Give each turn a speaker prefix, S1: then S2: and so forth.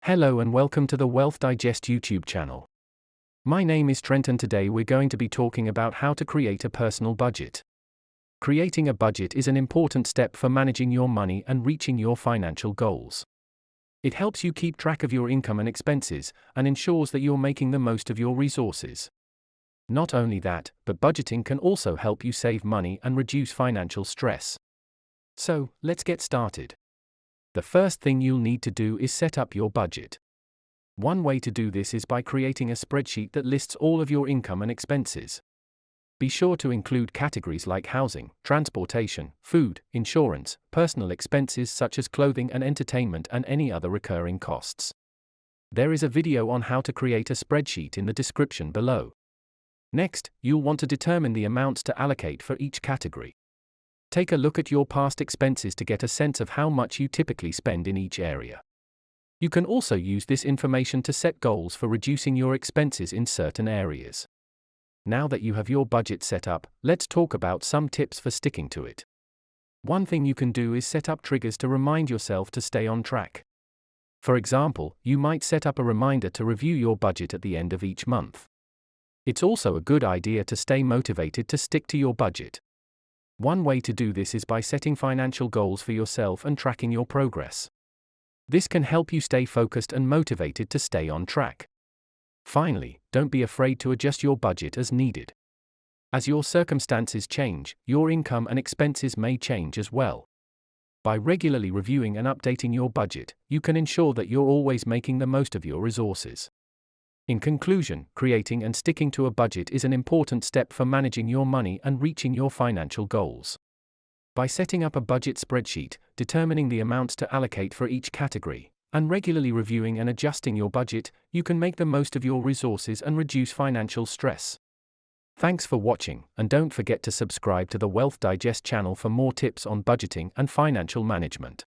S1: Hello and welcome to the Wealth Digest YouTube channel. My name is Trent and today we're going to be talking about how to create a personal budget. Creating a budget is an important step for managing your money and reaching your financial goals. It helps you keep track of your income and expenses and ensures that you're making the most of your resources. Not only that, but budgeting can also help you save money and reduce financial stress. So, let's get started. The first thing you'll need to do is set up your budget. One way to do this is by creating a spreadsheet that lists all of your income and expenses. Be sure to include categories like housing, transportation, food, insurance, personal expenses such as clothing and entertainment, and any other recurring costs. There is a video on how to create a spreadsheet in the description below. Next, you'll want to determine the amounts to allocate for each category. Take a look at your past expenses to get a sense of how much you typically spend in each area. You can also use this information to set goals for reducing your expenses in certain areas. Now that you have your budget set up, let's talk about some tips for sticking to it. One thing you can do is set up triggers to remind yourself to stay on track. For example, you might set up a reminder to review your budget at the end of each month. It's also a good idea to stay motivated to stick to your budget. One way to do this is by setting financial goals for yourself and tracking your progress. This can help you stay focused and motivated to stay on track. Finally, don't be afraid to adjust your budget as needed. As your circumstances change, your income and expenses may change as well. By regularly reviewing and updating your budget, you can ensure that you're always making the most of your resources. In conclusion, creating and sticking to a budget is an important step for managing your money and reaching your financial goals. By setting up a budget spreadsheet, determining the amounts to allocate for each category, and regularly reviewing and adjusting your budget, you can make the most of your resources and reduce financial stress. Thanks for watching, and don't forget to subscribe to the Wealth Digest channel for more tips on budgeting and financial management.